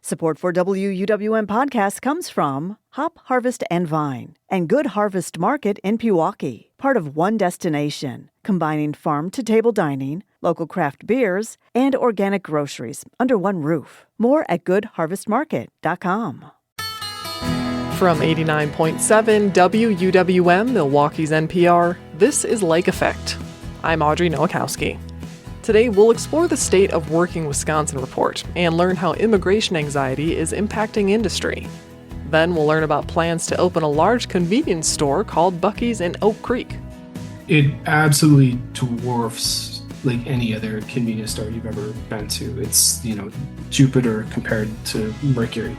Support for WUWM podcast comes from Hop Harvest and Vine and Good Harvest Market in Pewaukee, part of One Destination, combining farm-to-table dining, local craft beers, and organic groceries under one roof. More at goodharvestmarket.com. From 89.7 WUWM, Milwaukee's NPR, this is Lake Effect. I'm Audrey Nowakowski. Today, we'll explore the State of Working Wisconsin report and learn how immigration anxiety is impacting industry. Then we'll learn about plans to open a large convenience store called Buc-ee's in Oak Creek. It absolutely dwarfs like any other convenience store you've ever been to. It's, Jupiter compared to Mercury.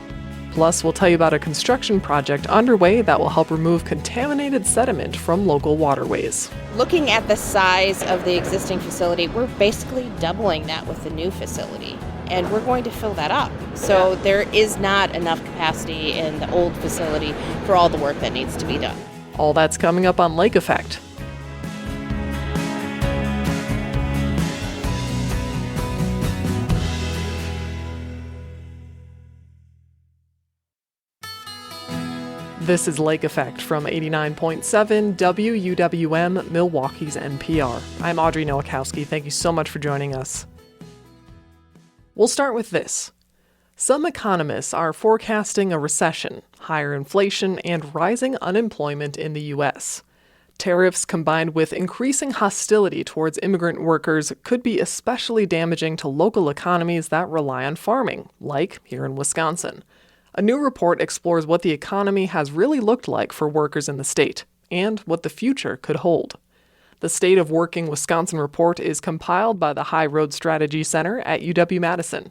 Plus, we'll tell you about a construction project underway that will help remove contaminated sediment from local waterways. Looking at the size of the existing facility, we're basically doubling that with the new facility, and we're going to fill that up. So there is not enough capacity in the old facility for all the work that needs to be done. All that's coming up on Lake Effect. This is Lake Effect from 89.7 WUWM, Milwaukee's NPR. I'm Audrey Nowakowski. Thank you so much for joining us. We'll start with this. Some economists are forecasting a recession, higher inflation, and rising unemployment in the U.S. Tariffs combined with increasing hostility towards immigrant workers could be especially damaging to local economies that rely on farming, like here in Wisconsin. A new report explores what the economy has really looked like for workers in the state and what the future could hold. The State of Working Wisconsin report is compiled by the High Road Strategy Center at UW-Madison.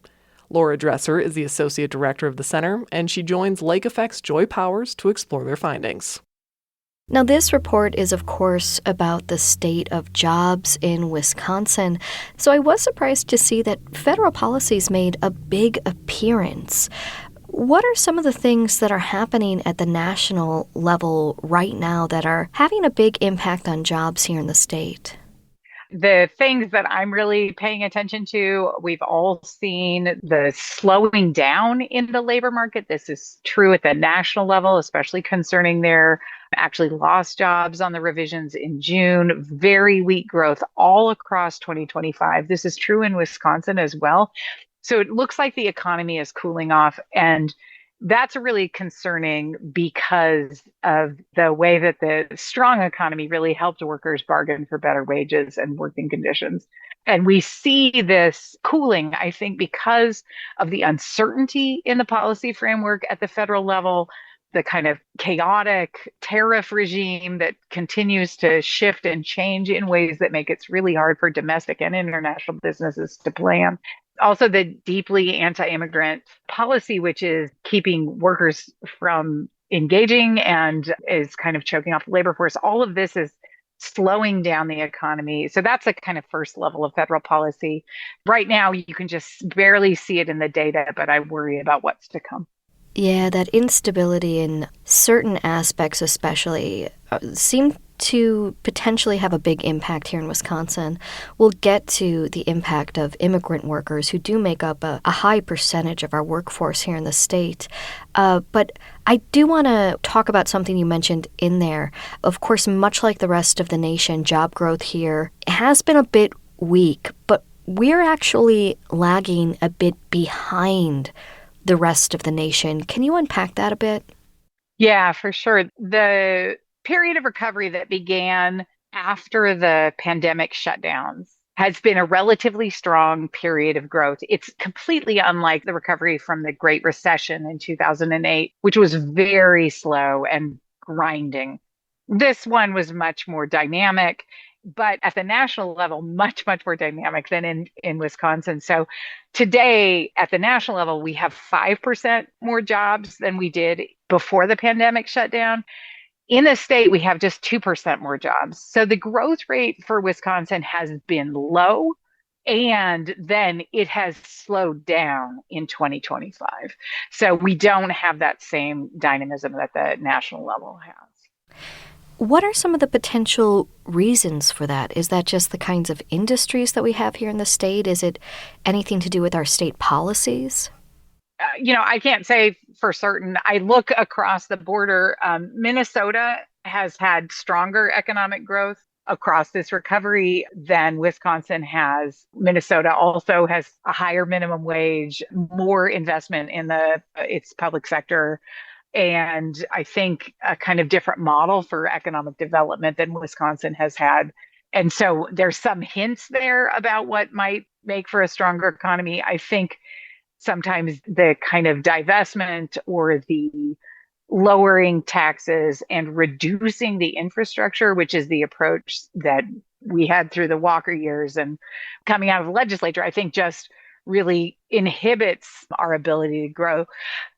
Laura Dresser is the Associate Director of the center, and she joins Lake Effect's Joy Powers to explore their findings. Now, this report is, of course, about the state of jobs in Wisconsin, so I was surprised to see that federal policies made a big appearance. What are some of the things that are happening at the national level right now that are having a big impact on jobs here in the state? The things that I'm really paying attention to, we've all seen the slowing down in the labor market. This is true at the national level, especially concerning their actually lost jobs on the revisions in June. Very weak growth all across 2025. This is true in Wisconsin as well. So it looks like the economy is cooling off, and that's really concerning because of the way that the strong economy really helped workers bargain for better wages and working conditions. And we see this cooling, I think, because of the uncertainty in the policy framework at the federal level, the kind of chaotic tariff regime that continues to shift and change in ways that make it really hard for domestic and international businesses to plan. Also, the deeply anti-immigrant policy, which is keeping workers from engaging and is kind of choking off the labor force. All of this is slowing down the economy. So that's a kind of first level of federal policy. Right now, you can just barely see it in the data, but I worry about what's to come. Yeah, that instability in certain aspects especially seem to potentially have a big impact here in Wisconsin. We'll get to the impact of immigrant workers who do make up a high percentage of our workforce here in the state. But I do want to talk about something you mentioned in there. Of course, much like the rest of the nation, job growth here has been a bit weak, but we're actually lagging a bit behind the rest of the nation. Can you unpack that a bit? Yeah, for sure. The period of recovery that began after the pandemic shutdowns has been a relatively strong period of growth. It's completely unlike the recovery from the Great Recession in 2008, which was very slow and grinding. This one was much more dynamic, but at the national level, much, much more dynamic than in Wisconsin. So today, at the national level, we have 5% more jobs than we did before the pandemic shutdown. In the state, we have just 2% more jobs. So the growth rate for Wisconsin has been low, and then it has slowed down in 2025. So we don't have that same dynamism that the national level has. What are some of the potential reasons for that? Is that just the kinds of industries that we have here in the state? Is it anything to do with our state policies? I can't say for certain. I look across the border. Minnesota has had stronger economic growth across this recovery than Wisconsin has. Minnesota also has a higher minimum wage, more investment in its public sector, and I think a kind of different model for economic development than Wisconsin has had. And so there's some hints there about what might make for a stronger economy. I think sometimes the kind of divestment or the lowering taxes and reducing the infrastructure, which is the approach that we had through the Walker years and coming out of the legislature, I think just really inhibits our ability to grow.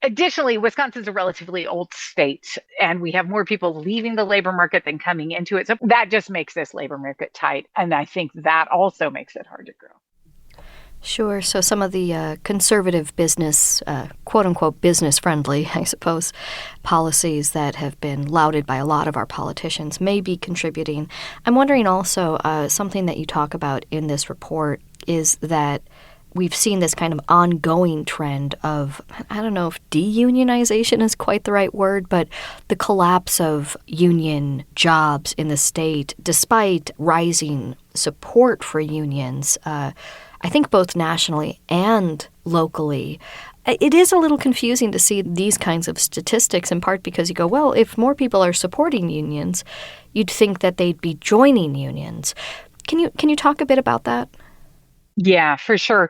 Additionally, Wisconsin's a relatively old state, and we have more people leaving the labor market than coming into it. So that just makes this labor market tight. And I think that also makes it hard to grow. Sure. So some of the conservative business, quote-unquote business-friendly, I suppose, policies that have been lauded by a lot of our politicians may be contributing. I'm wondering also, something that you talk about in this report is that we've seen this kind of ongoing trend of, I don't know if deunionization is quite the right word, but the collapse of union jobs in the state, despite rising support for unions, I think both nationally and locally. It is a little confusing to see these kinds of statistics, in part because you go, well, if more people are supporting unions, you'd think that they'd be joining unions. Can you talk a bit about that? Yeah, for sure.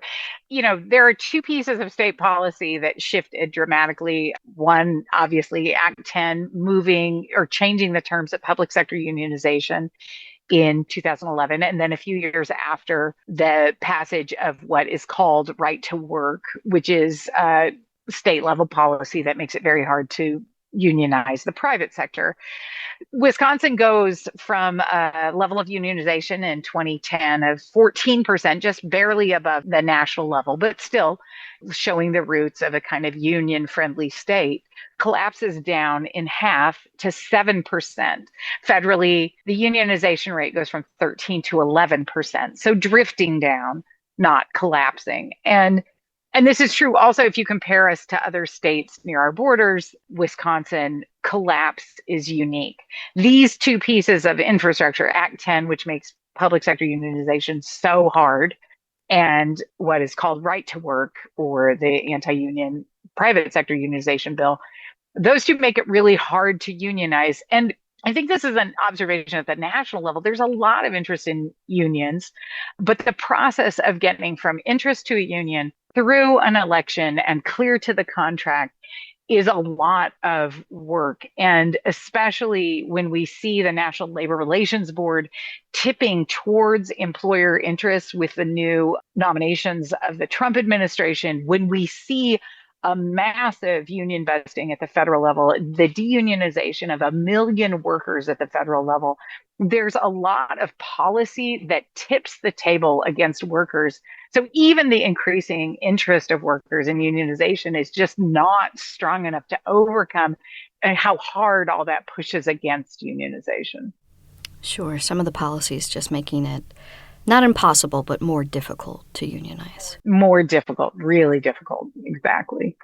There are two pieces of state policy that shifted dramatically. One, obviously, Act 10 moving or changing the terms of public sector unionization in 2011. And then a few years after, the passage of what is called right to work, which is a state level policy that makes it very hard to unionize the private sector. Wisconsin goes from a level of unionization in 2010 of 14%, just barely above the national level, but still showing the roots of a kind of union-friendly state, collapses down in half to 7%. Federally, the unionization rate goes from 13 to 11%, so drifting down, not collapsing. And this is true also if you compare us to other states near our borders. Wisconsin collapse is unique. These two pieces of infrastructure, Act 10, which makes public sector unionization so hard, and what is called right to work, or the anti-union private sector unionization bill, those two make it really hard to unionize. And I think this is an observation at the national level. There's a lot of interest in unions, but the process of getting from interest to a union through an election and clear to the contract is a lot of work. And especially when we see the National Labor Relations Board tipping towards employer interests with the new nominations of the Trump administration, when we see a massive union busting at the federal level, the deunionization of 1 million workers at the federal level, there's a lot of policy that tips the table against workers. So even the increasing interest of workers in unionization is just not strong enough to overcome how hard all that pushes against unionization. Sure. Some of the policies just making it not impossible, but more difficult to unionize. More difficult, really difficult. Exactly.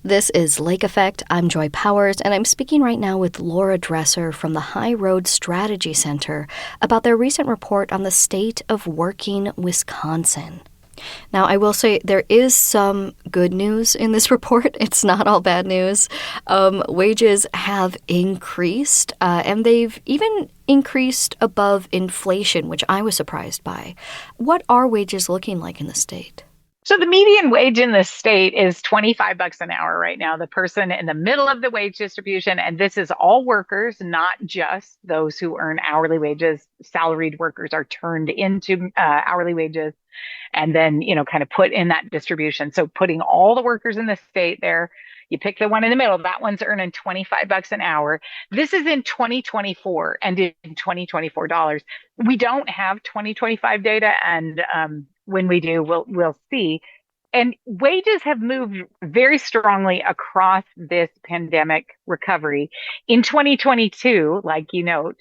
This is Lake Effect. I'm Joy Powers, and I'm speaking right now with Laura Dresser from the High Road Strategy Center about their recent report on the state of working Wisconsin. Now, I will say there is some good news in this report. It's not all bad news. Wages have increased, and they've even increased above inflation, which I was surprised by. What are wages looking like in the state? So the median wage in the state is $25 an hour right now. The person in the middle of the wage distribution, and this is all workers, not just those who earn hourly wages. Salaried workers are turned into hourly wages and then, kind of put in that distribution. So putting all the workers in the state there, you pick the one in the middle, that one's earning $25 an hour. This is in 2024 and in 2024 dollars. We don't have 2025 data, and when we do, we'll see. And wages have moved very strongly across this pandemic recovery. In 2022, like you note,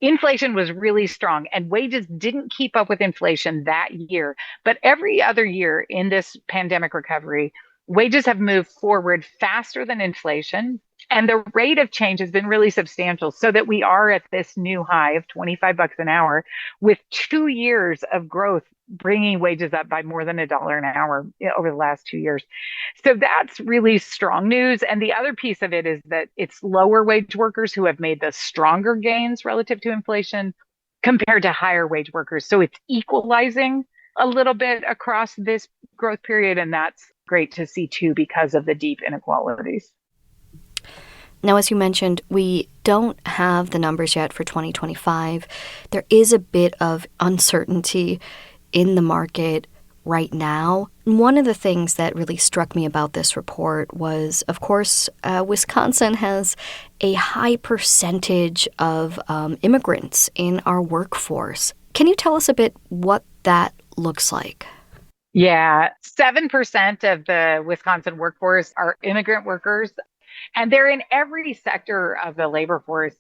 inflation was really strong and wages didn't keep up with inflation that year. But every other year in this pandemic recovery, wages have moved forward faster than inflation. And the rate of change has been really substantial so that we are at this new high of $25 an hour with 2 years of growth bringing wages up by more than $1 an hour over the last 2 years. So that's really strong news. And the other piece of it is that it's lower wage workers who have made the stronger gains relative to inflation compared to higher wage workers. So it's equalizing a little bit across this growth period. And that's great to see too, because of the deep inequalities. Now, as you mentioned, we don't have the numbers yet for 2025. There is a bit of uncertainty in the market right now. One of the things that really struck me about this report was, of course, Wisconsin has a high percentage of immigrants in our workforce. Can you tell us a bit what that looks like? Yeah, 7% of the Wisconsin workforce are immigrant workers. And they're in every sector of the labor force.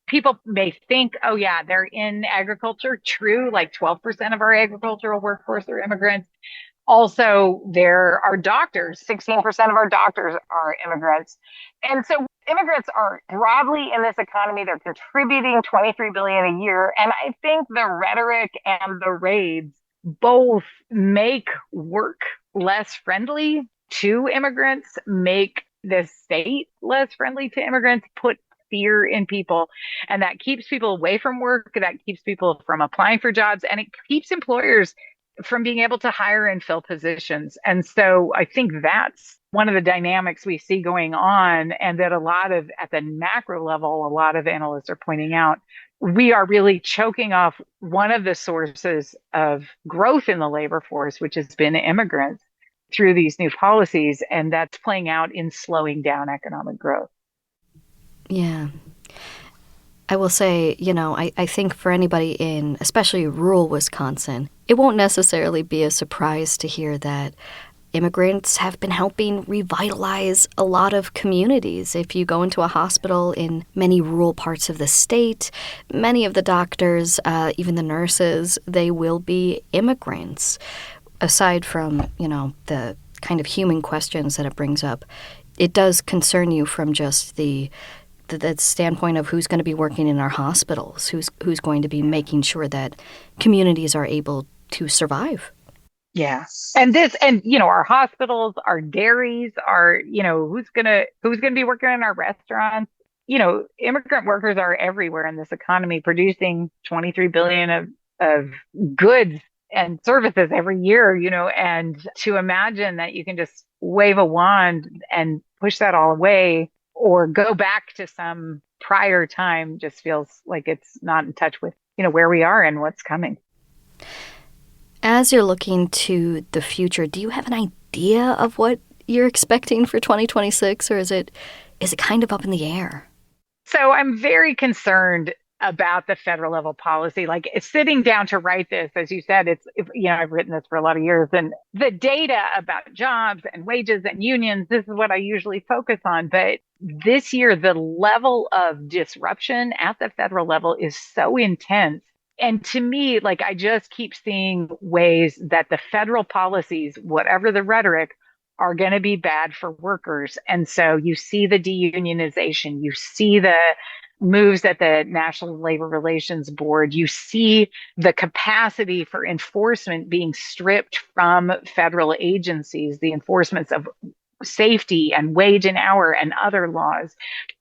People may think, oh, yeah, they're in agriculture. True, like 12% of our agricultural workforce are immigrants. Also, there are doctors. 16% of our doctors are immigrants. And so immigrants are broadly in this economy. They're contributing $23 billion a year. And I think the rhetoric and the raids both make work less friendly to immigrants, make the state less friendly to immigrants, put fear in people. And that keeps people away from work. That keeps people from applying for jobs. And it keeps employers from being able to hire and fill positions. And so I think that's one of the dynamics we see going on, and that at the macro level, a lot of analysts are pointing out, we are really choking off one of the sources of growth in the labor force, which has been immigrants, through these new policies, and that's playing out in slowing down economic growth. Yeah. I will say, I think for anybody in especially rural Wisconsin, it won't necessarily be a surprise to hear that immigrants have been helping revitalize a lot of communities. If you go into a hospital in many rural parts of the state, many of the doctors, even the nurses, they will be immigrants. Aside from, the kind of human questions that it brings up, it does concern you from just the standpoint of who's going to be working in our hospitals, who's going to be making sure that communities are able to survive. Yeah. And our hospitals, our dairies, who's gonna be working in our restaurants. Immigrant workers are everywhere in this economy, producing 23 billion of goods and services every year, and to imagine that you can just wave a wand and push that all away or go back to some prior time just feels like it's not in touch with, where we are and what's coming. As you're looking to the future, do you have an idea of what you're expecting for 2026, or is it kind of up in the air? So I'm very concerned about the federal level policy. Like, it's sitting down to write this, as you said, I've written this for a lot of years, and the data about jobs and wages and unions, this is what I usually focus on. But this year, the level of disruption at the federal level is so intense. And to me, I just keep seeing ways that the federal policies, whatever the rhetoric, are going to be bad for workers. And so you see the deunionization, you see the moves at the National Labor Relations Board, you see the capacity for enforcement being stripped from federal agencies, the enforcements of safety and wage and hour and other laws.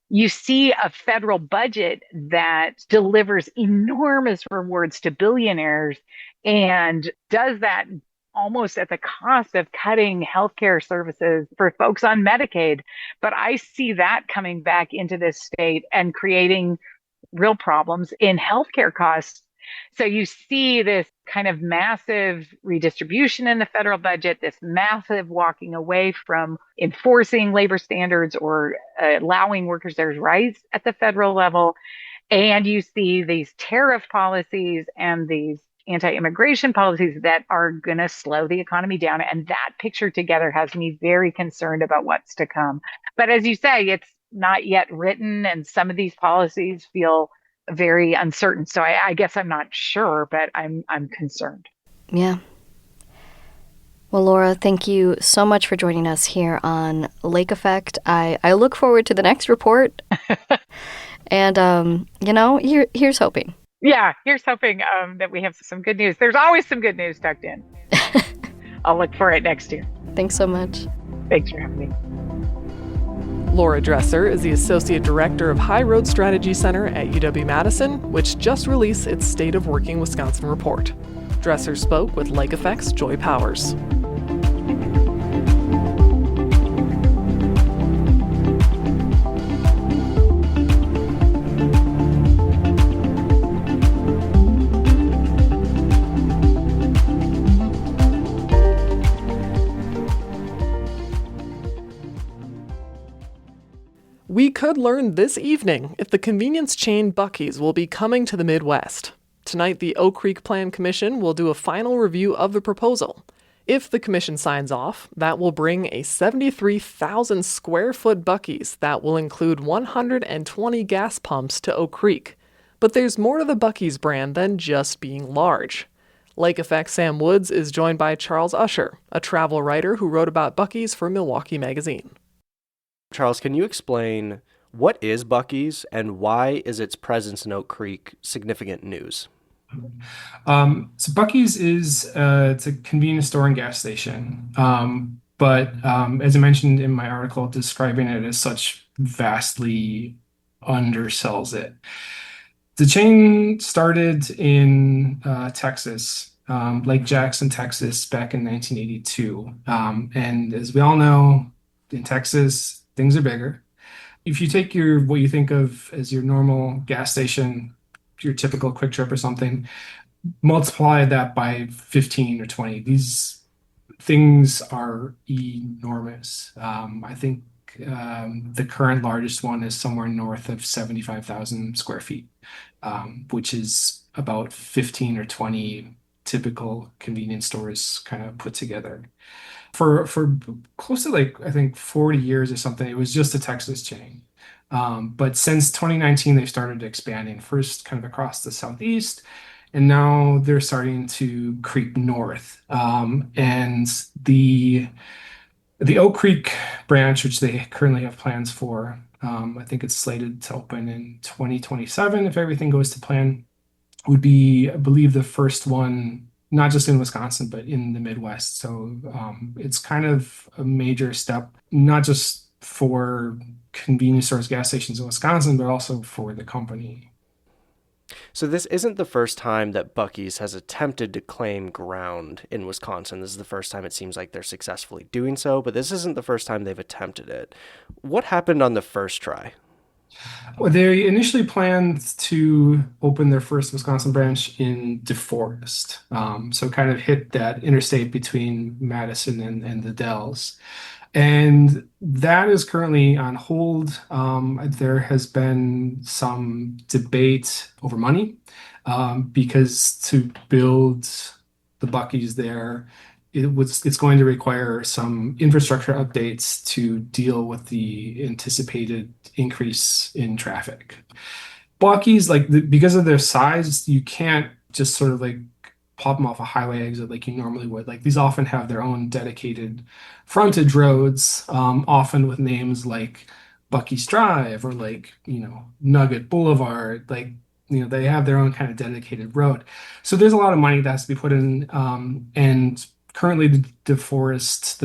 You see a federal budget that delivers enormous rewards to billionaires and does that almost at the cost of cutting healthcare services for folks on Medicaid. But I see that coming back into this state and creating real problems in healthcare costs. So you see this kind of massive redistribution in the federal budget, this massive walking away from enforcing labor standards or allowing workers their rights at the federal level. And you see these tariff policies and these anti-immigration policies that are going to slow the economy down. And that picture together has me very concerned about what's to come. But as you say, it's not yet written, and some of these policies feel very uncertain. So I guess I'm not sure, but I'm concerned. Yeah. Well, Laura, thank you so much for joining us here on Lake Effect. I look forward to the next report. And, here's hoping. Yeah, here's hoping that we have some good news. There's always some good news tucked in. I'll look for it next year. Thanks so much. Thanks for having me. Laura Dresser is the Associate Director of High Road Strategy Center at UW-Madison, which just released its State of Working Wisconsin report. Dresser spoke with Lake Effect's Joy Powers. We could learn this evening if the convenience chain Buc-ee's will be coming to the Midwest. Tonight, the Oak Creek Plan Commission will do a final review of the proposal. If the commission signs off, that will bring a 73,000 square foot Buc-ee's that will include 120 gas pumps to Oak Creek. But there's more to the Buc-ee's brand than just being large. Lake Effect Sam Woods is joined by Charles Usher, a travel writer who wrote about Buc-ee's for Milwaukee Magazine. Charles, can you explain what is Buc-ee's and why is its presence in Oak Creek significant news? So Buc-ee's is it's a convenience store and gas station, but as I mentioned in my article, describing it as such vastly undersells it. The chain started in Texas, Lake Jackson, Texas, back in 1982, and as we all know, in Texas, things are bigger. If you take what you think of as your normal gas station, your typical Quick Trip or something, multiply that by 15 or 20. These things are enormous. I think the current largest one is somewhere north of 75,000 square feet, which is about 15 or 20 typical convenience stores kind of put together. For close to I think 40 years or something, it was just a Texas chain. But since 2019, they've started expanding, first kind of across the Southeast, and now they're starting to creep north. And the Oak Creek branch, which they currently have plans for, I think it's slated to open in 2027 if everything goes to plan, would be, I believe, the first one, not just in Wisconsin, but in the Midwest. So it's kind of a major step, not just for convenience stores, gas stations in Wisconsin, but also for the company. So this isn't the first time that Buc-ee's has attempted to claim ground in Wisconsin. This is the first time it seems like they're successfully doing so, but this isn't the first time they've attempted it. What happened on the first try? Well, they initially planned to open their first Wisconsin branch in DeForest, so kind of hit that interstate between Madison and the Dells. And that is currently on hold. There has been some debate over money because to build the Buc-ee's there, it's going to require some infrastructure updates to deal with the anticipated increase in traffic. Buc-ee's, because of their size, you can't just sort of pop them off a highway exit like you normally would. These often have their own dedicated frontage roads, often with names like Buc-ee's Drive or Nugget Boulevard. They have their own kind of dedicated road. So there's a lot of money that has to be put in, and currently, the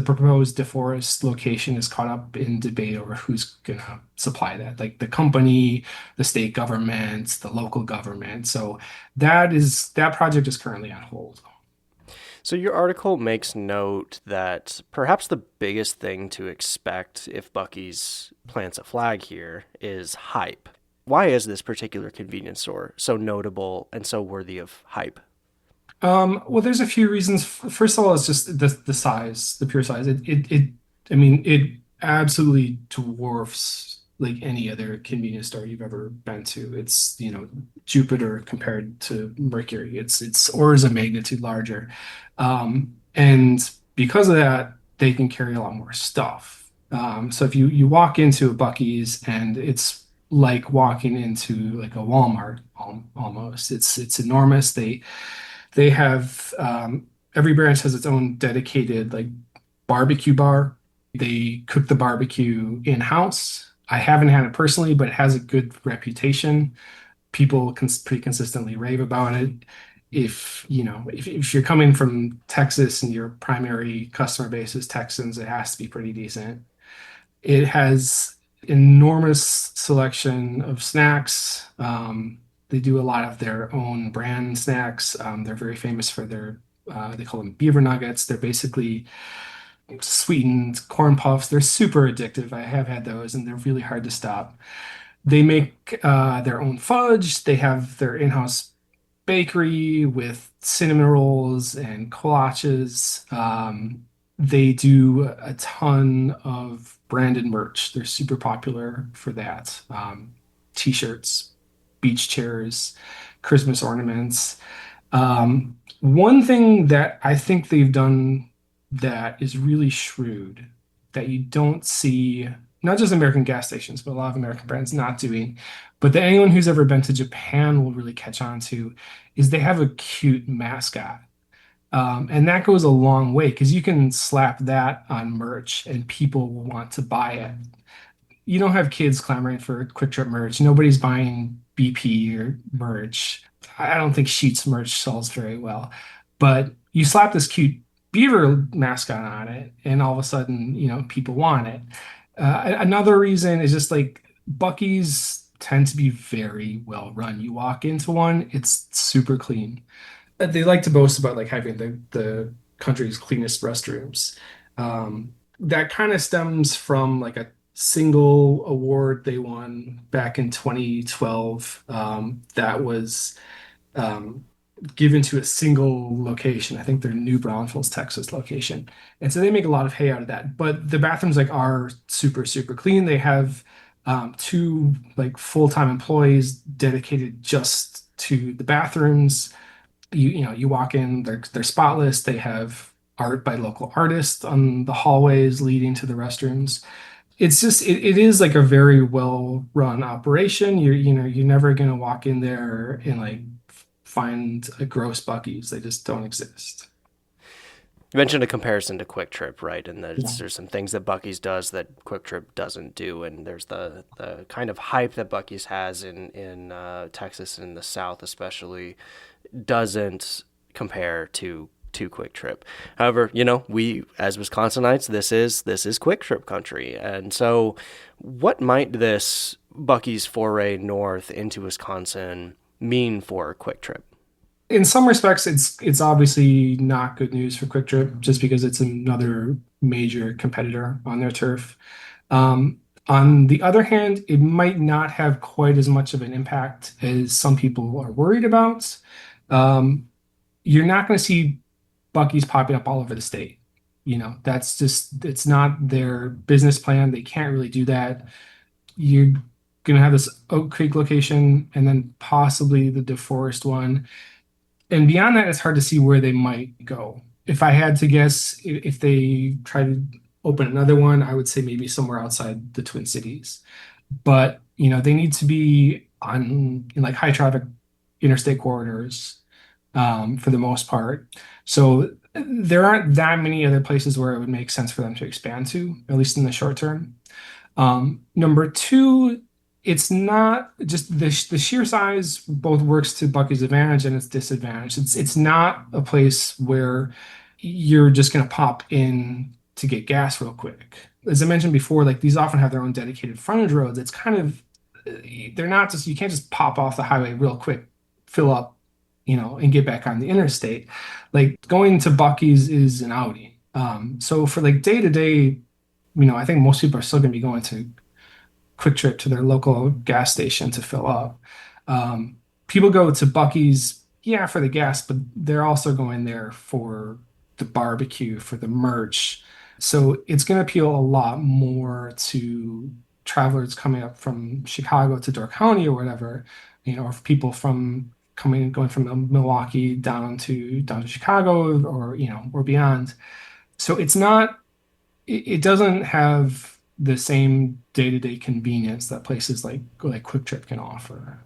proposed DeForest location is caught up in debate over who's going to supply that, the company, the state government, the local government. So that project is currently on hold. So your article makes note that perhaps the biggest thing to expect if Buc-ee's plants a flag here is hype. Why is this particular convenience store so notable and so worthy of hype? Well, there's a few reasons. First of all, it's just the size, the pure size. It absolutely dwarfs any other convenience store you've ever been to. It's, Jupiter compared to Mercury. It's orders of magnitude larger. And because of that, they can carry a lot more stuff. So if you walk into a Buc-ee's and it's like walking into a Walmart almost. It's enormous. They have every branch has its own dedicated like barbecue bar. They cook the barbecue in-house. I haven't had it personally, but it has a good reputation. People pretty consistently rave about it. If you're coming from Texas and your primary customer base is Texans, it has to be pretty decent. It has enormous selection of snacks. They do a lot of their own brand snacks. They're very famous for they call them beaver nuggets. They're basically sweetened corn puffs. They're super addictive. I have had those, and they're really hard to stop. They make their own fudge. They have their in-house bakery with cinnamon rolls and kolaches. They do a ton of branded merch. They're super popular for that. T-shirts, beach chairs, Christmas ornaments. One thing that I think they've done that is really shrewd that you don't see, not just American gas stations, but a lot of American brands not doing, but that anyone who's ever been to Japan will really catch on to, is they have a cute mascot. And that goes a long way because you can slap that on merch and people will want to buy it. You don't have kids clamoring for Quick Trip merch. Nobody's buying BP or merch. I don't think Sheetz merch sells very well. But you slap this cute beaver mascot on it, and all of a sudden, people want it. Another reason is just like Buc-ee's tend to be very well run. You walk into one, it's super clean. They like to boast about like having the country's cleanest restrooms. That kind of stems from like a single award they won back in 2012. That was um, given to a single location. I think their New Braunfels, Texas location. And so they make a lot of hay out of that. But the bathrooms like are super, super clean. They have two like full-time employees dedicated just to the bathrooms. You walk in, they're spotless. They have art by local artists on the hallways leading to the restrooms. It is like a very well run operation. You're never gonna walk in there and like find a gross Buc-ee's. They just don't exist. You mentioned a comparison to Quick Trip, right? And Yeah. there's some things that Buc-ee's does that Quick Trip doesn't do, and there's the kind of hype that Buc-ee's has in Texas and the South especially doesn't compare to Quick Trip. However, we as Wisconsinites, this is Quick Trip country, and so what might this Buc-ee's foray north into Wisconsin mean for Quick Trip? In some respects, it's obviously not good news for Quick Trip just because it's another major competitor on their turf. On the other hand, it might not have quite as much of an impact as some people are worried about. Um, you're not going to see Buc-ee's popping up all over the state. That's just, it's not their business plan. They can't really do that. You're going to have this Oak Creek location and then possibly the DeForest one. And beyond that, it's hard to see where they might go. If I had to guess, if they try to open another one, I would say maybe somewhere outside the Twin Cities. But, they need to be in like high traffic interstate corridors for the most part. So there aren't that many other places where it would make sense for them to expand to, at least in the short term. Number two, it's not just the sheer size both works to Buc-ee's advantage and its disadvantage. It's not a place where you're just going to pop in to get gas real quick. As I mentioned before, like these often have their own dedicated frontage roads. It's kind of, they're not just, you can't just pop off the highway real quick, fill up, and get back on the interstate. Like going to Buc-ee's is an outing. So for like day to day, I think most people are still going to be going to Quick Trip to their local gas station to fill up. People go to Buc-ee's, yeah, for the gas, but they're also going there for the barbecue, for the merch. So it's going to appeal a lot more to travelers coming up from Chicago to Door County or whatever, or people going from Milwaukee down to Chicago or beyond. So it doesn't have the same day-to-day convenience that places like Quick Trip can offer.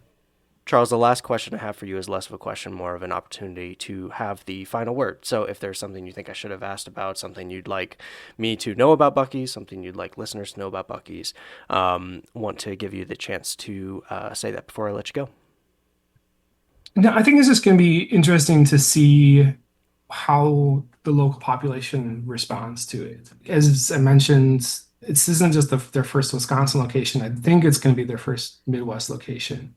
Charles, the last question I have for you is less of a question, more of an opportunity to have the final word. So if there's something you think I should have asked about, something you'd like me to know about Buc-ee's, something you'd like listeners to know about Buc-ee's, want to give you the chance to say that before I let you go. No, I think it's just going to be interesting to see how the local population responds to it. As I mentioned, this isn't just their first Wisconsin location. I think it's going to be their first Midwest location.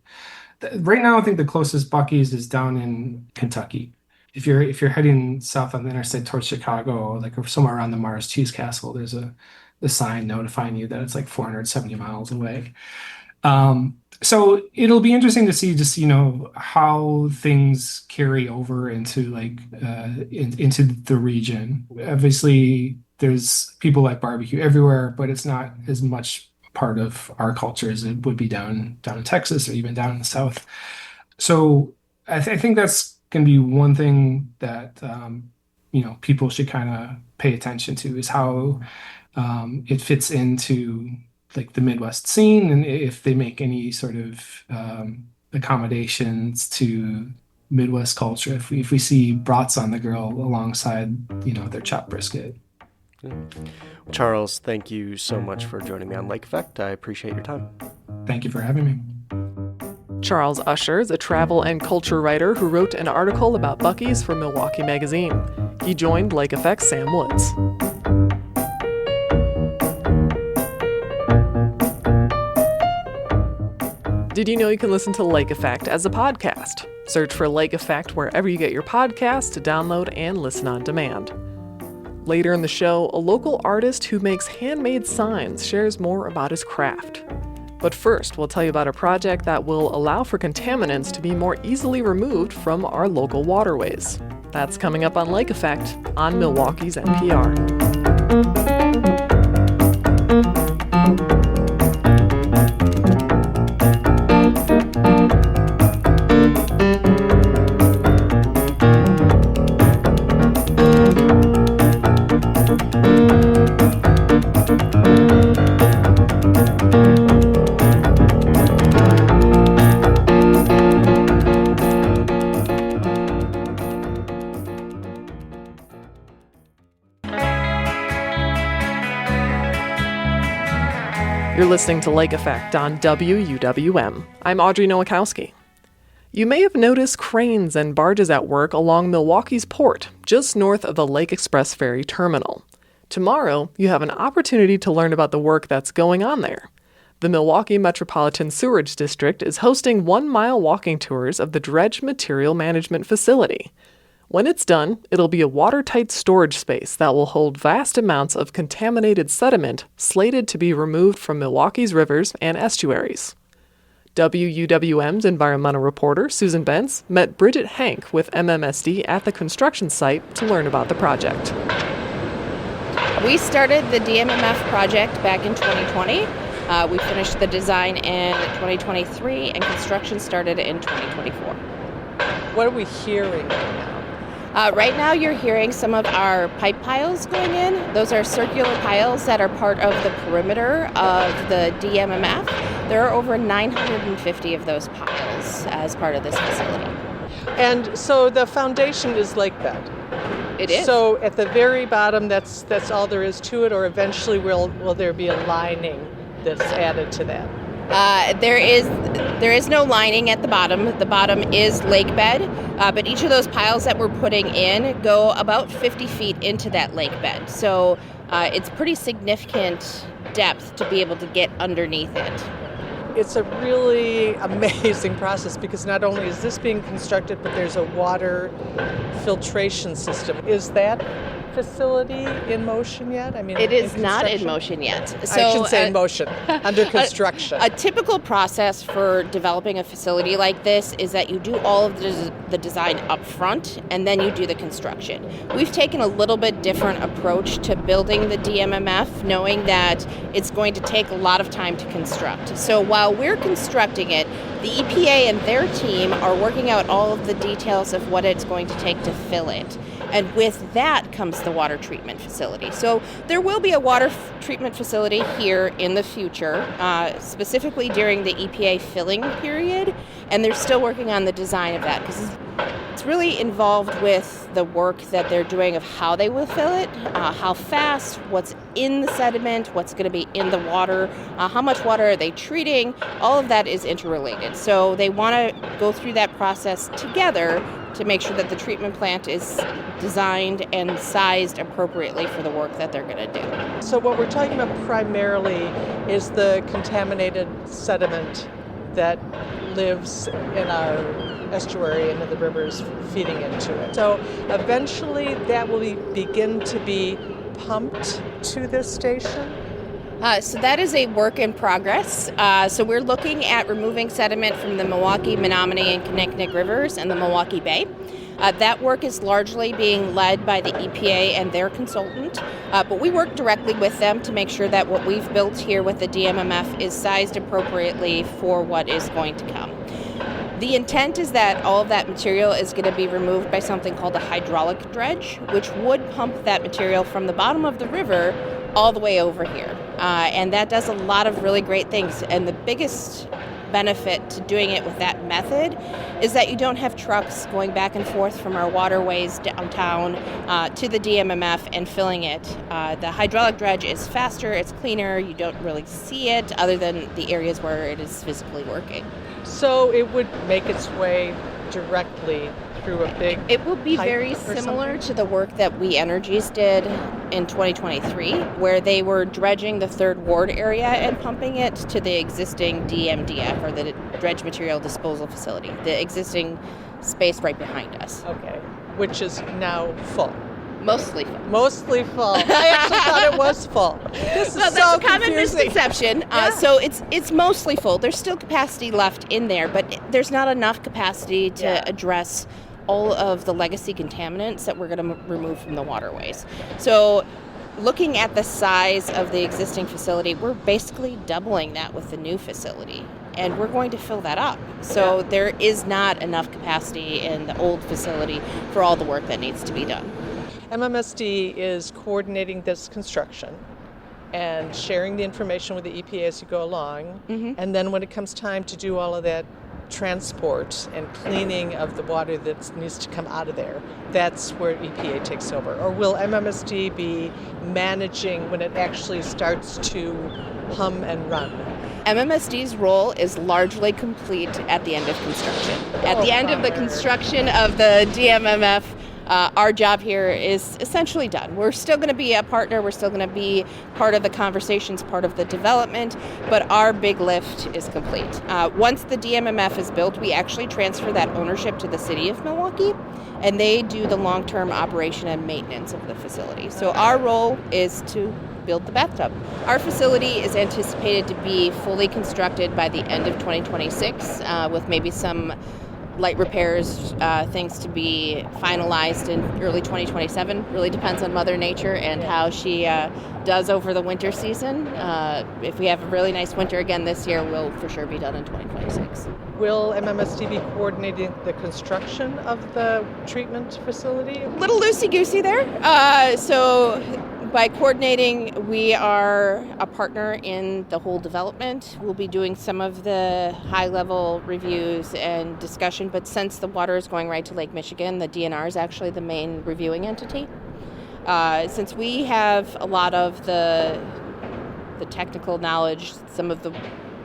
Right now, I think the closest Buc-ee's is down in Kentucky. If you're heading south on the interstate towards Chicago, like somewhere around the Mars Cheese Castle, there's a sign notifying you that it's like 470 miles away. So it'll be interesting to see just, how things carry over into into the region. Obviously, there's people like barbecue everywhere, but it's not as much part of our culture as it would be down in Texas or even down in the South. So I think that's going to be one thing that people should kind of pay attention to, is how it fits into like the Midwest scene, and if they make any sort of accommodations to Midwest culture. If we see brats on the grill alongside their chopped brisket. Charles, thank you so much for joining me on Lake Effect. I appreciate your time. Thank you for having me. Charles Usher is a travel and culture writer who wrote an article about Buc-ee's for Milwaukee Magazine. He joined Lake Effect's Sam Woods. Did you know you can listen to Lake Effect as a podcast? Search for Lake Effect wherever you get your podcasts to download and listen on demand. Later in the show, a local artist who makes handmade signs shares more about his craft. But first, we'll tell you about a project that will allow for contaminants to be more easily removed from our local waterways. That's coming up on Lake Effect on Milwaukee's NPR. You're listening to Lake Effect on WUWM. I'm Audrey Nowakowski. You may have noticed cranes and barges at work along Milwaukee's port, just north of the Lake Express Ferry Terminal. Tomorrow, you have an opportunity to learn about the work that's going on there. The Milwaukee Metropolitan Sewerage District is hosting 1-mile walking tours of the dredge material management facility. When it's done, it'll be a watertight storage space that will hold vast amounts of contaminated sediment slated to be removed from Milwaukee's rivers and estuaries. WUWM's environmental reporter, Susan Bentz, met Bridget Hank with MMSD at the construction site to learn about the project. We started the DMMF project back in 2020. We finished the design in 2023, and construction started in 2024. What are we hearing right now? Right now you're hearing some of our pipe piles going in. Those are circular piles that are part of the perimeter of the DMMF. There are over 950 of those piles as part of this facility. And so the foundation is lake bed. It is. So at the very bottom, that's all there is to it, or eventually will there be a lining that's added to that? There is no lining at the bottom. The bottom is lake bed, but each of those piles that we're putting in go about 50 feet into that lake bed. So it's pretty significant depth to be able to get underneath it. It's a really amazing process because not only is this being constructed, but there's a water filtration system. Is that facility in motion yet? I mean, it is not in motion yet. So, I should say in motion, under construction. A typical process for developing a facility like this is that you do all of the design up front and then you do the construction. We've taken a little bit different approach to building the DMMF, knowing that it's going to take a lot of time to construct. So while we're constructing it, the EPA and their team are working out all of the details of what it's going to take to fill it. And with that comes the water treatment facility. So there will be a water treatment facility here in the future, specifically during the EPA filling period. And they're still working on the design of that because it's really involved with the work that they're doing of how they will fill it, how fast, what's in the sediment, what's going to be in the water, how much water are they treating. All of that is interrelated. So they want to go through that process together to make sure that the treatment plant is designed and sized appropriately for the work that they're going to do. So what we're talking about primarily is the contaminated sediment that lives in our estuary and in the rivers feeding into it. So eventually that will begin to be pumped to this station. So that is a work in progress. So we're looking at removing sediment from the Milwaukee, Menominee, and Kinnickinnic rivers and the Milwaukee Bay. That work is largely being led by the EPA and their consultant, but we work directly with them to make sure that what we've built here with the DMMF is sized appropriately for what is going to come. The intent is that all of that material is going to be removed by something called a hydraulic dredge, which would pump that material from the bottom of the river all the way over here. And that does a lot of really great things. And the biggest benefit to doing it with that method is that you don't have trucks going back and forth from our waterways downtown to the DMMF and filling it. The hydraulic dredge is faster, it's cleaner, you don't really see it other than the areas where it is physically working. So it would make its way directly through a big It will be very similar to the work that We Energies did in 2023, where they were dredging the Third Ward area and pumping it to the existing DMDF, or the Dredge Material Disposal Facility, the existing space right behind us. Okay, which is now full. Mostly full. Mostly full. I actually thought it was full. This is Well, so that's a common confusing. misconception. So it's mostly full. There's still capacity left in there, but there's not enough capacity to address all of the legacy contaminants that we're going to remove from the waterways. So looking at the size of the existing facility, we're basically doubling that with the new facility. And we're going to fill that up. So there is not enough capacity in the old facility for all the work that needs to be done. MMSD is coordinating this construction and sharing the information with the EPA as you go along. Mm-hmm. And then when it comes time to do all of that transport and cleaning of the water that needs to come out of there, that's where EPA takes over. Or will MMSD be managing when it actually starts to hum and run? MMSD's role is largely complete at the end of construction. At the end of the construction of the DMMF, our job here is essentially done. We're still going to be a partner, we're still going to be part of the conversations, part of the development, but our big lift is complete. Once the DMMF is built, we actually transfer that ownership to the city of Milwaukee, and they do the long-term operation and maintenance of the facility. So our role is to build the bathtub. Our facility is anticipated to be fully constructed by the end of 2026, with maybe some light repairs, things to be finalized in early 2027. Really depends on Mother Nature and how she does over the winter season. If we have a really nice winter again this year, we'll for sure be done in 2026. Will MMSD be coordinating the construction of the treatment facility? A little loosey-goosey there. So by coordinating, we are a partner in the whole development. We'll be doing some of the high-level reviews and discussion, but since the water is going right to Lake Michigan, the DNR is actually the main reviewing entity. Since we have a lot of the technical knowledge, some of the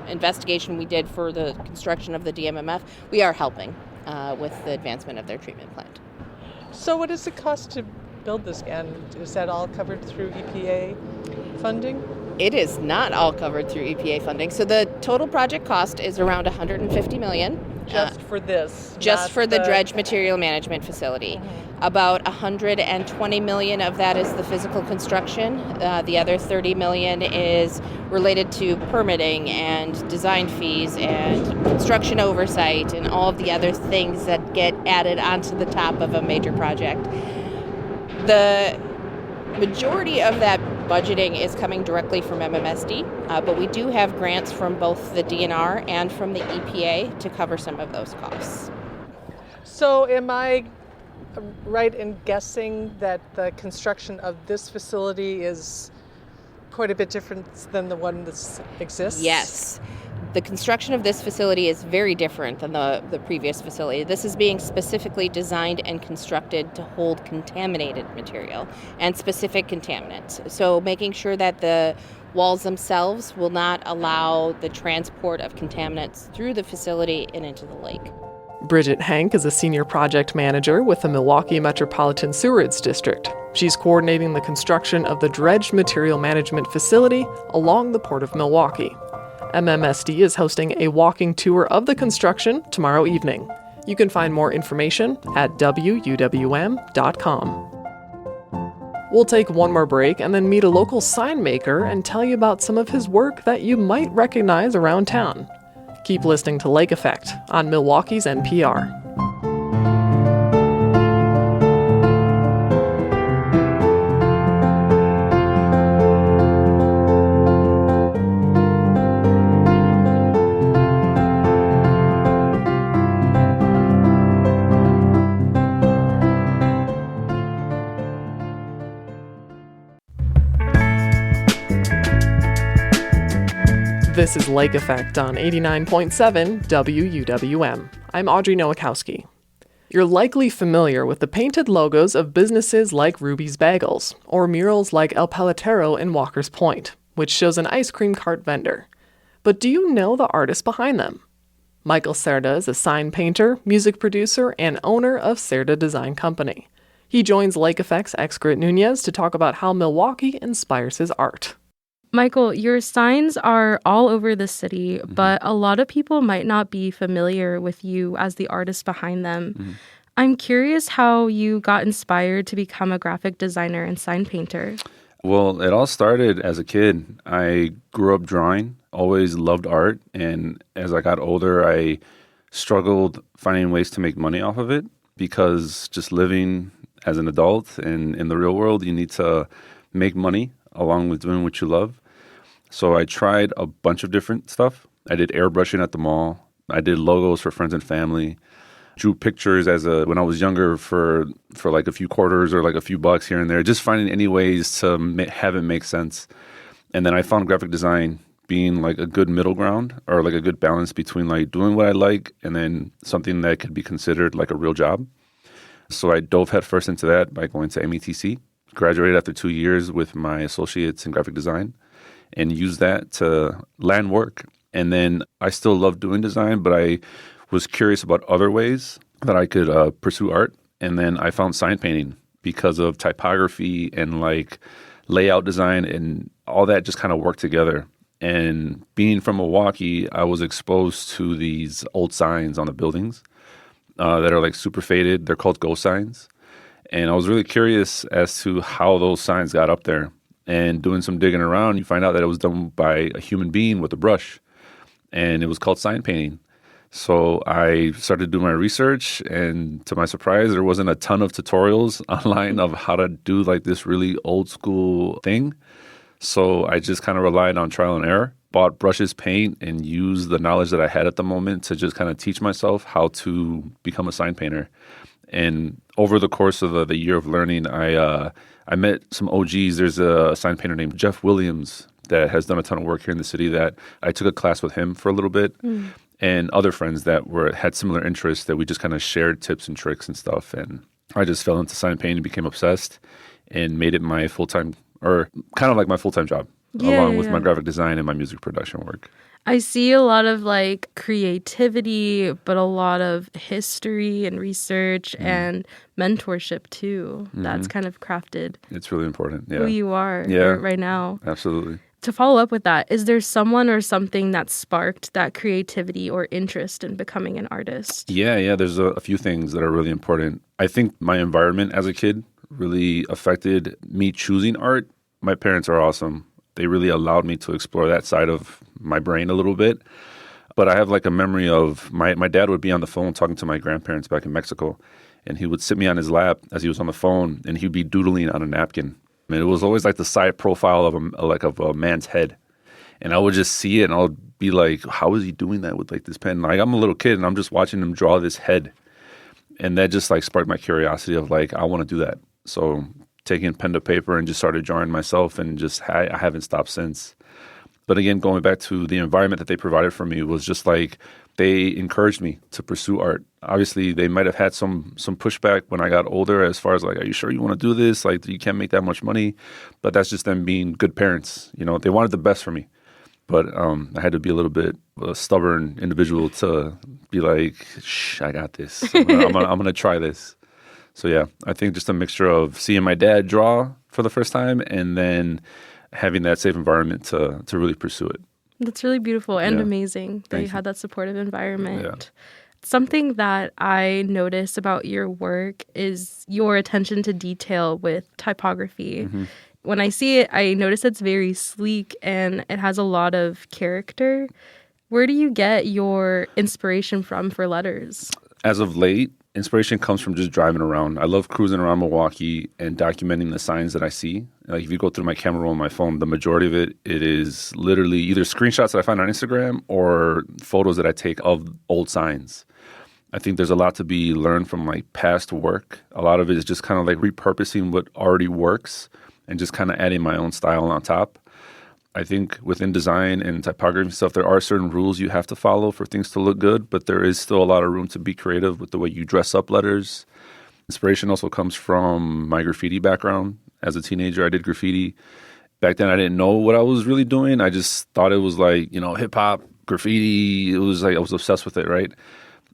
investigation we did for the construction of the DMMF, we are helping with the advancement of their treatment plant. So what does it cost to build this, and is that all covered through EPA funding? It is not all covered through EPA funding. So the total project cost is around $150 million. Just for this? Just for the dredge material management facility. Mm-hmm. About $120 million of that is the physical construction. The other $30 million is related to permitting and design fees and construction oversight and all of the other things that get added onto the top of a major project. The majority of that budgeting is coming directly from MMSD, but we do have grants from both the DNR and from the EPA to cover some of those costs. So am I right in guessing that the construction of this facility is quite a bit different than the one that exists? Yes. The construction of this facility is very different than the previous facility. This is being specifically designed and constructed to hold contaminated material and specific contaminants. So making sure that the walls themselves will not allow the transport of contaminants through the facility and into the lake. Bridget Hank is a senior project manager with the Milwaukee Metropolitan Sewerage District. She's coordinating the construction of the dredged material management facility along the Port of Milwaukee. MMSD is hosting a walking tour of the construction tomorrow evening. You can find more information at wuwm.com. We'll take one more break and then meet a local sign maker and tell you about some of his work that you might recognize around town. Keep listening to Lake Effect on Milwaukee's NPR. This is Lake Effect on 89.7 WUWM. I'm Audrey Nowakowski. You're likely familiar with the painted logos of businesses like Ruby's Bagels, or murals like El Paletero in Walker's Point, which shows an ice cream cart vendor. But do you know the artist behind them? Michael Cerda is a sign painter, music producer, and owner of Cerda Design Company. He joins Lake Effect's Excret Nunez to talk about how Milwaukee inspires his art. Michael, your signs are all over the city, but a lot of people might not be familiar with you as the artist behind them. I'm curious how you got inspired to become a graphic designer and sign painter. Well, it all started as a kid. I grew up drawing, always loved art, and as I got older, I struggled finding ways to make money off of it because just living as an adult and in the real world, you need to make money along with doing what you love. So I tried a bunch of different stuff. I did airbrushing at the mall. I did logos for friends and family. Drew pictures when I was younger for like a few quarters or like a few bucks here and there, just finding any ways to have it make sense. And then I found graphic design being like a good middle ground or like a good balance between like doing what I like and then something that could be considered like a real job. So I dove headfirst into that by going to METC. Graduated after 2 years with my associates in graphic design and used that to land work. And then I still love doing design, but I was curious about other ways that I could pursue art. And then I found sign painting because of typography and like layout design and all that just kind of worked together. And being from Milwaukee, I was exposed to these old signs on the buildings that are like super faded. They're called ghost signs. And I was really curious as to how those signs got up there. And doing some digging around, you find out that it was done by a human being with a brush. And it was called sign painting. So I started doing my research. And to my surprise, there wasn't a ton of tutorials online of how to do like this really old school thing. So I just kind of relied on trial and error, bought brushes, paint, and used the knowledge that I had at the moment to just kind of teach myself how to become a sign painter. And over the course of the year of learning, I met some OGs. There's a sign painter named Jeff Williams that has done a ton of work here in the city that I took a class with him for a little bit and other friends that had similar interests that we just kind of shared tips and tricks and stuff. And I just fell into sign painting, became obsessed and made it my full-time or kind of like my full-time job along with my graphic design and my music production work. I see a lot of like creativity, but a lot of history and research and mentorship too. That's kind of crafted. It's really important. Who you are right now. Absolutely. To follow up with that, is there someone or something that sparked that creativity or interest in becoming an artist? Yeah. There's a few things that are really important. I think my environment as a kid really affected me choosing art. My parents are awesome. They really allowed me to explore that side of my brain a little bit. But I have like a memory of my dad would be on the phone talking to my grandparents back in Mexico. And he would sit me on his lap as he was on the phone and he'd be doodling on a napkin. And it was always like the side profile of a man's head. And I would just see it and I would be like, how is he doing that with like this pen? Like I'm a little kid and I'm just watching him draw this head. And that just like sparked my curiosity of like, I want to do that. So taking pen to paper and just started drawing myself, and just I haven't stopped since. But again, going back to the environment that they provided for me was just like, they encouraged me to pursue art. Obviously, they might have had some pushback when I got older as far as like, are you sure you want to do this? Like, you can't make that much money. But that's just them being good parents. You know, they wanted the best for me. But I had to be a little bit a stubborn individual to be like, shh, I got this. I'm gonna try this. So yeah, I think just a mixture of seeing my dad draw for the first time and then having that safe environment to really pursue it. That's really beautiful and amazing that you had that supportive environment. Yeah. Something that I notice about your work is your attention to detail with typography. Mm-hmm. When I see it, I notice it's very sleek and it has a lot of character. Where do you get your inspiration from for letters? As of late, inspiration comes from just driving around. I love cruising around Milwaukee and documenting the signs that I see. Like if you go through my camera roll on my phone, the majority of it is literally either screenshots that I find on Instagram or photos that I take of old signs. I think there's a lot to be learned from like past work. A lot of it is just kind of like repurposing what already works and just kind of adding my own style on top. I think within design and typography and stuff, there are certain rules you have to follow for things to look good, but there is still a lot of room to be creative with the way you dress up letters. Inspiration also comes from my graffiti background. As a teenager, I did graffiti. Back then, I didn't know what I was really doing. I just thought it was like, you know, hip hop, graffiti. It was like I was obsessed with it, right?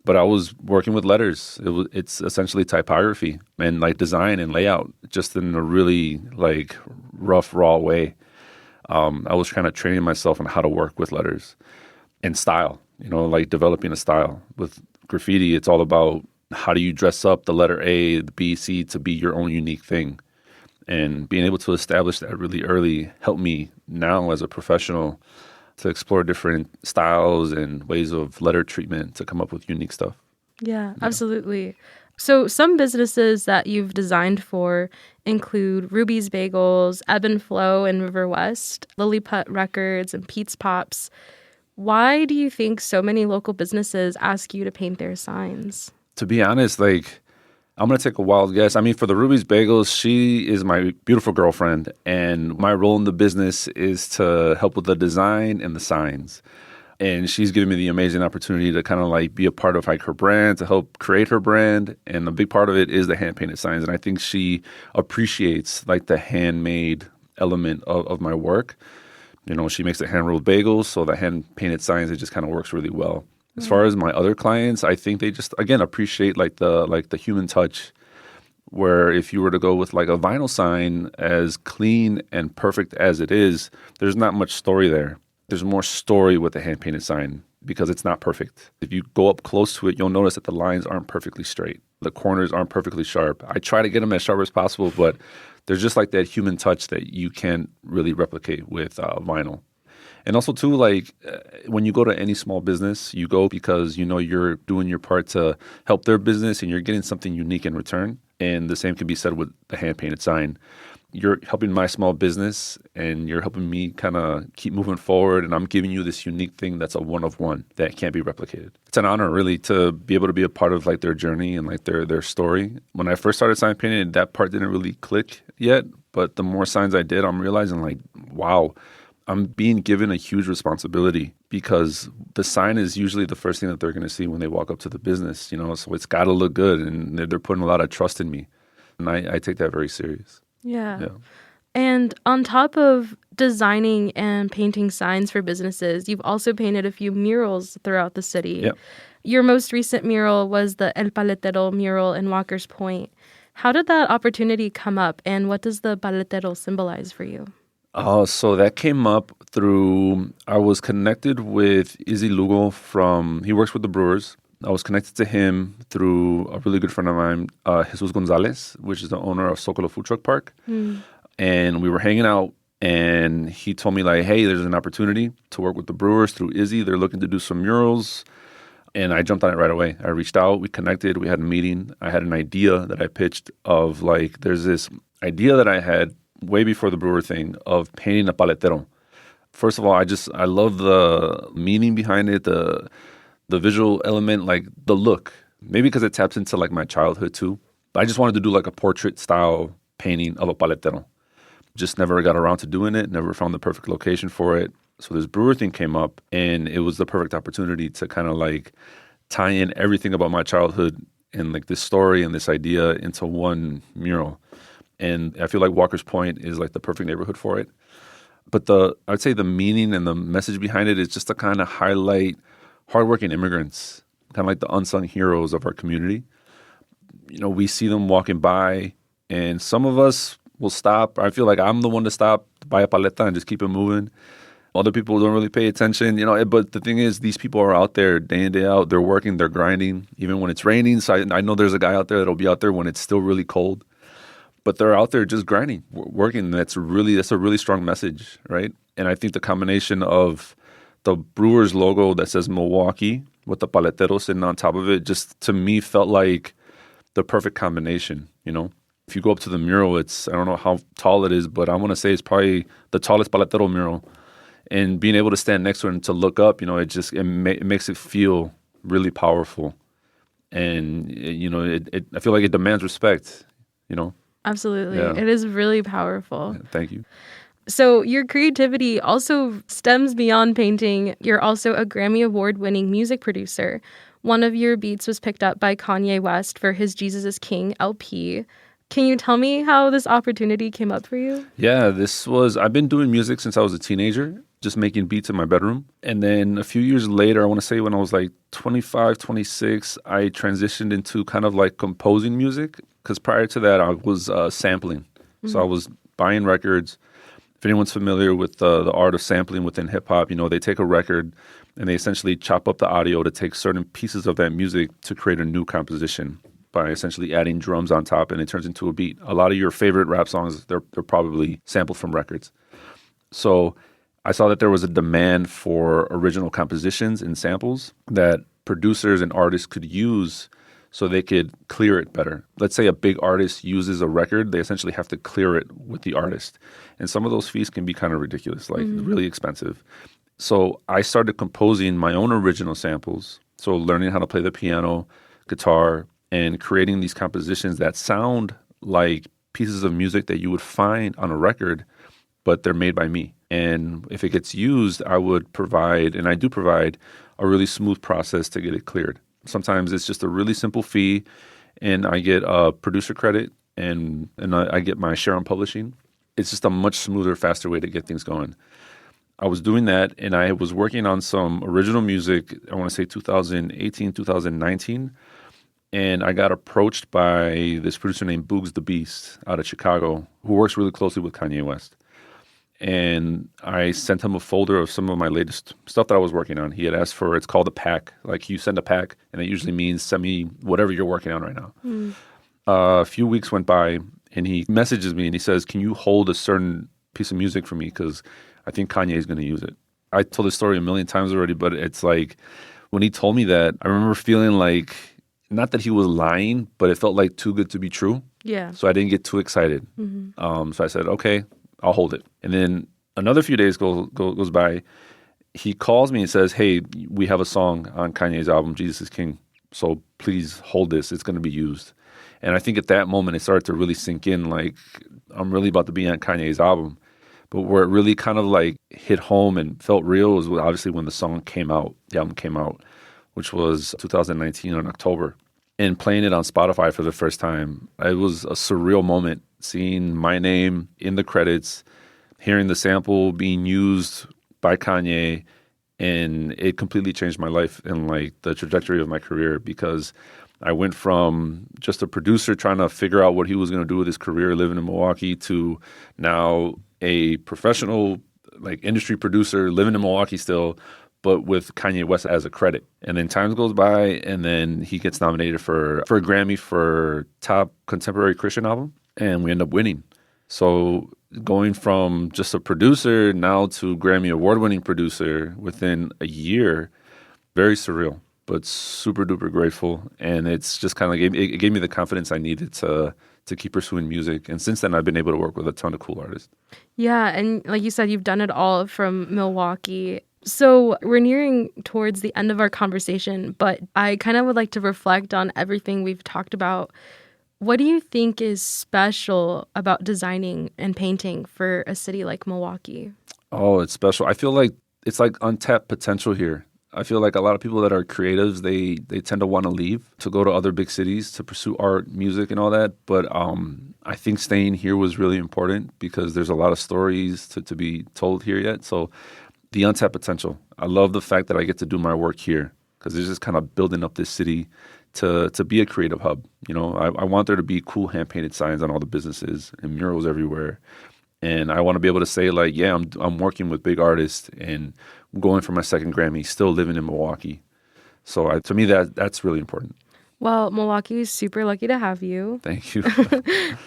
But I was working with letters. It's essentially typography and like design and layout, just in a really like rough, raw way. I was kind of training myself on how to work with letters and style, you know, like developing a style. With graffiti, it's all about how do you dress up the letter A, the B, C to be your own unique thing. And being able to establish that really early helped me now as a professional to explore different styles and ways of letter treatment to come up with unique stuff. Yeah, absolutely. So some businesses that you've designed for include Ruby's Bagels, Ebb and Flow in River West, Lilliput Records, and Pete's Pops. Why do you think so many local businesses ask you to paint their signs? To be honest, like, I'm going to take a wild guess. I mean, for the Ruby's Bagels, she is my beautiful girlfriend, and my role in the business is to help with the design and the signs. And she's given me the amazing opportunity to kind of like be a part of like her brand, to help create her brand. And a big part of it is the hand-painted signs. And I think she appreciates like the handmade element of my work. You know, she makes the hand-rolled bagels, so the hand-painted signs, it just kind of works really well. As far as my other clients, I think they just, again, appreciate like the human touch, where if you were to go with like a vinyl sign, as clean and perfect as it is, there's not much story there. There's more story with the hand-painted sign because it's not perfect. If you go up close to it, you'll notice that the lines aren't perfectly straight. The corners aren't perfectly sharp. I try to get them as sharp as possible, but there's just like that human touch that you can't really replicate with vinyl. And also, too, like when you go to any small business, you go because you know you're doing your part to help their business and you're getting something unique in return. And the same can be said with the hand-painted sign. You're helping my small business and you're helping me kind of keep moving forward. And I'm giving you this unique thing that's a one-of-one that can't be replicated. It's an honor, really, to be able to be a part of like their journey and like their story. When I first started sign painting, that part didn't really click yet. But the more signs I did, I'm realizing like, wow, I'm being given a huge responsibility because the sign is usually the first thing that they're going to see when they walk up to the business, you know, so it's got to look good and they're putting a lot of trust in me. And I take that very serious. Yeah. And on top of designing and painting signs for businesses, you've also painted a few murals throughout the city. Yep. Your most recent mural was the El Paletero mural in Walker's Point. How did that opportunity come up and what does the paletero symbolize for you? So that came up through, I was connected with Izzy Lugo he works with the Brewers. I was connected to him through a really good friend of mine, Jesus Gonzalez, which is the owner of Socolo Food Truck Park. And we were hanging out and he told me like, hey, there's an opportunity to work with the Brewers through Izzy. They're looking to do some murals. And I jumped on it right away. I reached out, we connected, we had a meeting. I had an idea that I pitched of like, there's this idea that I had way before the Brewer thing of painting a paletero. First of all, I love the meaning behind it, the visual element, like the look. Maybe because it taps into like my childhood too. I just wanted to do like a portrait style painting of a paletero. Just never got around to doing it, never found the perfect location for it. So this brewer thing came up, and it was the perfect opportunity to kind of like tie in everything about my childhood and like this story and this idea into one mural. And I feel like Walker's Point is like the perfect neighborhood for it. But I'd say the meaning and the message behind it is just to kind of highlight hardworking immigrants, kind of like the unsung heroes of our community. You know, we see them walking by, and some of us will stop. I feel like I'm the one to stop, buy a paleta, and just keep it moving. Other people don't really pay attention, you know. But the thing is, these people are out there day in, day out. They're working, they're grinding, even when it's raining. So I know there's a guy out there that'll be out there when it's still really cold. But they're out there just grinding, working. That's a really strong message, right? And I think the combination of the Brewers logo that says Milwaukee with the paletero sitting on top of it, just to me felt like the perfect combination, you know? If you go up to the mural, I don't know how tall it is, but I want to say it's probably the tallest paletero mural. And being able to stand next to it and to look up, you know, it makes it feel really powerful. And, you know, I feel like it demands respect, you know? Absolutely. Yeah. It is really powerful. Thank you. So your creativity also stems beyond painting. You're also a Grammy Award-winning music producer. One of your beats was picked up by Kanye West for his Jesus is King LP. Can you tell me how this opportunity came up for you? Yeah, I've been doing music since I was a teenager, just making beats in my bedroom. And then a few years later, I want to say when I was like 25, 26, I transitioned into kind of like composing music. Because prior to that, I was sampling. Mm-hmm. So I was buying records. If anyone's familiar with the art of sampling within hip hop, you know, they take a record and they essentially chop up the audio to take certain pieces of that music to create a new composition by essentially adding drums on top, and it turns into a beat. A lot of your favorite rap songs, they're probably sampled from records. So I saw that there was a demand for original compositions and samples that producers and artists could use so they could clear it better. Let's say a big artist uses a record, they essentially have to clear it with the artist. And some of those fees can be kind of ridiculous, like really expensive. So I started composing my own original samples. So learning how to play the piano, guitar, and creating these compositions that sound like pieces of music that you would find on a record, but they're made by me. And if it gets used, I would provide, and I do provide, a really smooth process to get it cleared. Sometimes it's just a really simple fee, and I get a producer credit, and I get my share on publishing. It's just a much smoother, faster way to get things going. I was doing that, and I was working on some original music, I want to say 2018, 2019, and I got approached by this producer named Buc-ee the Beast out of Chicago, who works really closely with Kanye West. And I sent him a folder of some of my latest stuff that I was working on. He had asked for, it's called a pack. Like you send a pack, and it usually means send me whatever you're working on right now. A few weeks went by, and he messages me, and he says, can you hold a certain piece of music for me? Because I think Kanye is going to use it. I told this story a million times already, but it's like when he told me that, I remember feeling like, not that he was lying, but it felt like too good to be true. Yeah. So I didn't get too excited. So I said, okay, I'll hold it. And then another few days goes by. He calls me and says, hey, we have a song on Kanye's album, Jesus is King. So please hold this. It's going to be used. And I think at that moment, it started to really sink in, like, I'm really about to be on Kanye's album. But where it really kind of like hit home and felt real was obviously when the album came out, which was 2019 in October. And playing it on Spotify for the first time, it was a surreal moment, seeing my name in the credits, hearing the sample being used by Kanye, and it completely changed my life and like the trajectory of my career, because I went from just a producer trying to figure out what he was going to do with his career living in Milwaukee to now a professional like industry producer living in Milwaukee still, but with Kanye West as a credit. And then time goes by, and then he gets nominated for a Grammy for top contemporary Christian album, and we end up winning. So going from just a producer now to Grammy award-winning producer within a year, very surreal, but super duper grateful. And it's just kind of gave me the confidence I needed to keep pursuing music. And since then, I've been able to work with a ton of cool artists. Yeah, and like you said, you've done it all from Milwaukee. So we're nearing towards the end of our conversation, but I kind of would like to reflect on everything we've talked about. What do you think is special about designing and painting for a city like Milwaukee? Oh, it's special. I feel like it's like untapped potential here. I feel like a lot of people that are creatives, they tend to want to leave to go to other big cities to pursue art, music, and all that. But I think staying here was really important because there's a lot of stories to be told here yet. So the untapped potential. I love the fact that I get to do my work here because it's just kind of building up this city to be a creative hub. You know, I want there to be cool hand-painted signs on all the businesses and murals everywhere. And I want to be able to say, like, yeah, I'm working with big artists and I'm going for my second Grammy, still living in Milwaukee. So to me, that's really important. Well, Milwaukee is super lucky to have you. Thank you.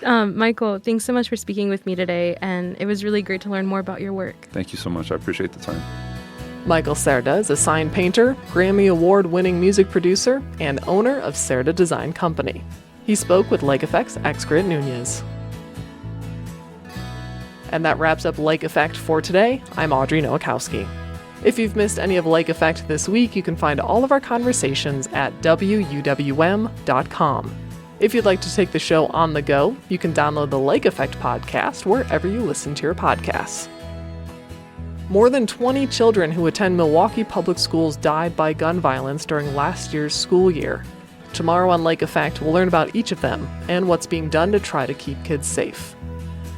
Michael, thanks so much for speaking with me today, and it was really great to learn more about your work. Thank you so much. I appreciate the time. Michael Cerda is a sign painter, Grammy Award-winning music producer, and owner of Cerda Design Company. He spoke with Lake Effect's X-Grit Nunez. And that wraps up Lake Effect for today. I'm Audrey Nowakowski. If you've missed any of Lake Effect this week, you can find all of our conversations at wuwm.com. If you'd like to take the show on the go, you can download the Lake Effect podcast wherever you listen to your podcasts. More than 20 children who attend Milwaukee Public Schools died by gun violence during last year's school year. Tomorrow on Lake Effect, we'll learn about each of them and what's being done to try to keep kids safe.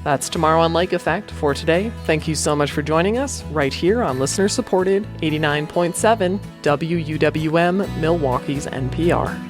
That's tomorrow on Lake Effect. For today, thank you so much for joining us right here on listener-supported 89.7 WUWM, Milwaukee's NPR.